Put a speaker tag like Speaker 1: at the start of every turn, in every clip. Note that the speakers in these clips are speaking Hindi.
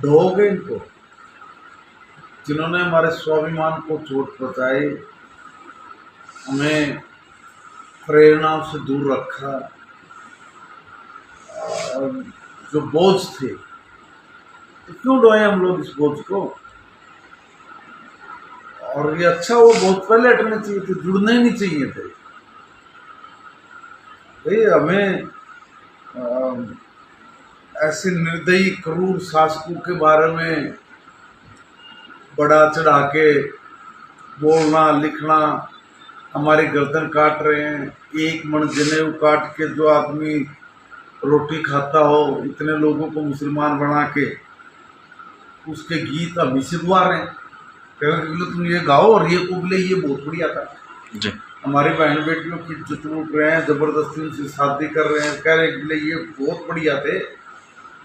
Speaker 1: ढोगे इनको, जिन्होंने हमारे स्वाभिमान को चोट पहुँचाई, हमें प्रेरणा से दूर रखा, और जो बोझ थे, तो क्यों ढोए हम लोग इस बोझ को। और ये अच्छा, वो बोझ पहले हटने चाहिए थे, जुड़ने ही नहीं चाहिए थे। भाई हमें ऐसे निर्दयी क्रूर शासकों के बारे में बढ़ा चढ़ा के बोलना लिखना, हमारी गर्दन काट रहे हैं। एक मन जनेऊ काट के जो आदमी रोटी खाता हो, इतने लोगों को मुसलमान बना के उसके गीत अभी से गा रहे हैं। कहेंगे तुम ये गाओ और ये कुबले, ये बहुत बढ़िया था जी। हमारी बहन बेटियों की इज्जत लूट रहे हैं, जबरदस्ती उनसे शादी कर रहे हैं, कह रहे हैं ये बहुत बढ़िया थे,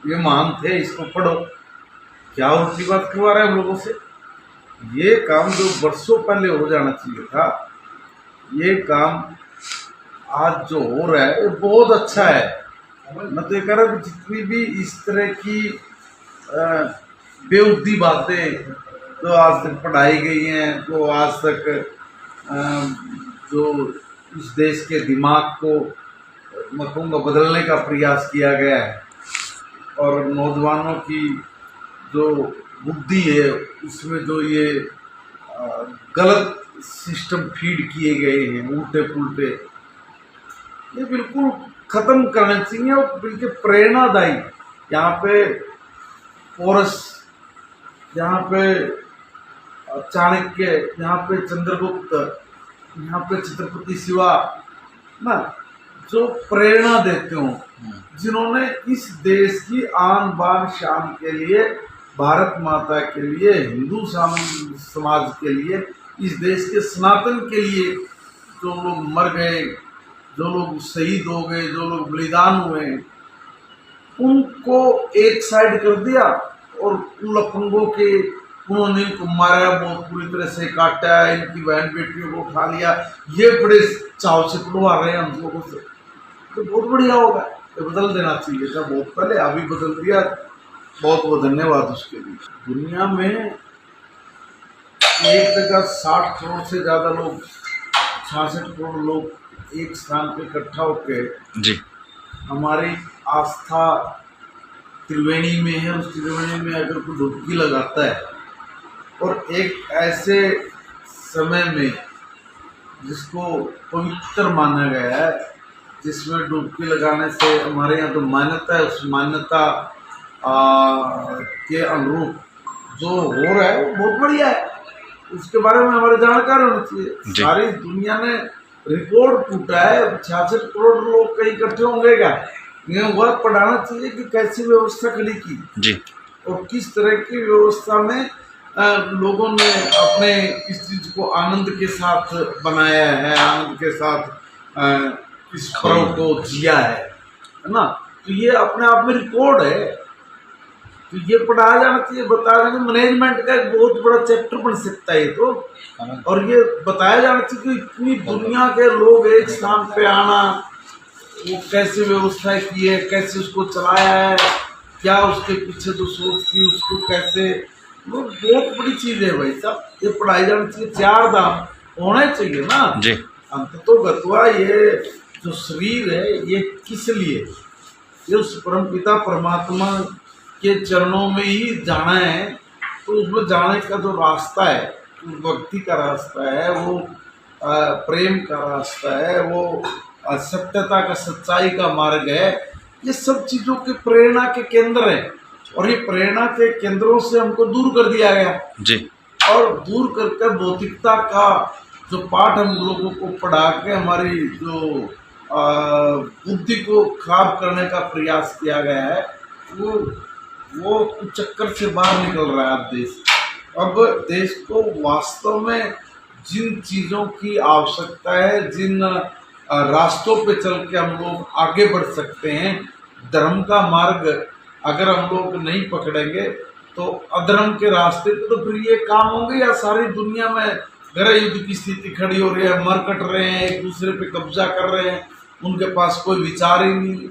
Speaker 1: ये महान थे, इसको पढ़ो। क्या उल्टी बात करवा रहे हैं हम लोगों से। ये काम जो वर्षों पहले हो जाना चाहिए था, ये काम आज जो हो रहा है ये बहुत अच्छा है। मैं तो ये कह रहा हूँ जितनी भी इस तरह की बेहुदी बातें जो आज तक पढ़ाई गई हैं, जो आज तक जो इस देश के दिमाग को मैं कहूँगा बदलने का प्रयास किया गया है, और नौजवानों की जो बुद्धि है उसमें जो ये गलत सिस्टम फीड किए गए हैं, उल्टे पुल्टे, ये बिल्कुल ख़त्म करना चाहिए। और बिल्कुल प्रेरणादायी, यहाँ पे पोरस, यहाँ पे चाणक्य, यहाँ पे चंद्रगुप्त, यहाँ पे छत्रपति शिवा ना, जो प्रेरणा देते हो, जिन्होंने इस देश की आन बान शान के लिए, भारत माता के लिए, हिंदू समाज के लिए, इस देश के सनातन के लिए जो लोग मर गए, जो लोग शहीद हो गए, जो लोग बलिदान हुए, उनको एक साइड कर दिया और उन लफंगों के उन्होंने इनको मारा, बहुत पूरी तरह से काटा, इनकी बहन बेटियों को उठा लिया, ये बड़े चाव से पढ़वा रहे हैं हम लोगों से। तो बहुत बढ़िया होगा, तो बदल देना चाहिए था बहुत पहले, अभी बदल दिया, बहुत बहुत धन्यवाद उसके लिए। दुनिया में एक जगह 60 करोड़ से ज़्यादा लोग, 66 करोड़ लोग एक स्थान पे इकट्ठा होके जी हमारी आस्था त्रिवेणी में है, उस त्रिवेणी में अगर कोई डुबकी लगाता है, और एक ऐसे समय में जिसको पवित्र माना गया है, जिसमें डुबकी लगाने से हमारे यहाँ तो मान्यता है, उस मान्यता के अनुरूप जो हो रहा है वो बहुत बढ़िया है, उसके बारे में हमारे जानकार होना चाहिए। सारी दुनिया ने रिकॉर्ड टूटा है, 66 करोड़ लोग कहीं इकट्ठे होंगे क्या, ये वह पढ़ाना चाहिए कि कैसी व्यवस्था खड़ी की जी, और किस तरह की व्यवस्था में लोगों ने अपने इस चीज को आनंद के साथ बनाया है, आनंद के साथ इस पर्व को जिया है ना। तो ये अपने आप में रिकॉर्ड है, तो ये पढ़ाया जाना चाहिए, बताया जाना। मैनेजमेंट का एक बहुत बड़ा चैप्टर बन सकता है ये तो, और ये बताया जाना चाहिए कि इतनी दुनिया के लोग एक स्थान पे आना, वो कैसे व्यवस्था की है, कैसे उसको चलाया है, क्या उसके पीछे जो सोच थी उसको कैसे, वो बहुत बड़ी चीज है भाई साहब, ये पढ़ाई जाना चाहिए। 4 दाम होने चाहिए ना जी। अंत तो गत्वा ये जो शरीर है ये किस लिए, ये उस परम पिता परमात्मा के चरणों में ही जाना है, तो उसमें जाने का जो रास्ता है, भक्ति का रास्ता है, वो प्रेम का रास्ता है, वो सत्यता का, सच्चाई का मार्ग है, ये सब चीज़ों के प्रेरणा के केंद्र हैं, और ये प्रेरणा के केंद्रों से हमको दूर कर दिया गया जी, और दूर करके भौतिकता का जो पाठ हम लोगों को पढ़ा के हमारी जो बुद्धि को खराब करने का प्रयास किया गया है, वो चक्कर से बाहर निकल रहा है अब देश। अब देश को वास्तव में जिन चीज़ों की आवश्यकता है, जिन रास्तों पे चल के हम लोग आगे बढ़ सकते हैं, धर्म का मार्ग अगर हम लोग नहीं पकड़ेंगे तो अधर्म के रास्ते पे तो फिर ये काम होंगे, या सारी दुनिया में गृह युद्ध की स्थिति खड़ी हो रही है, मर कट रहे हैं, एक दूसरे पे कब्जा कर रहे हैं, उनके पास कोई विचार ही नहीं।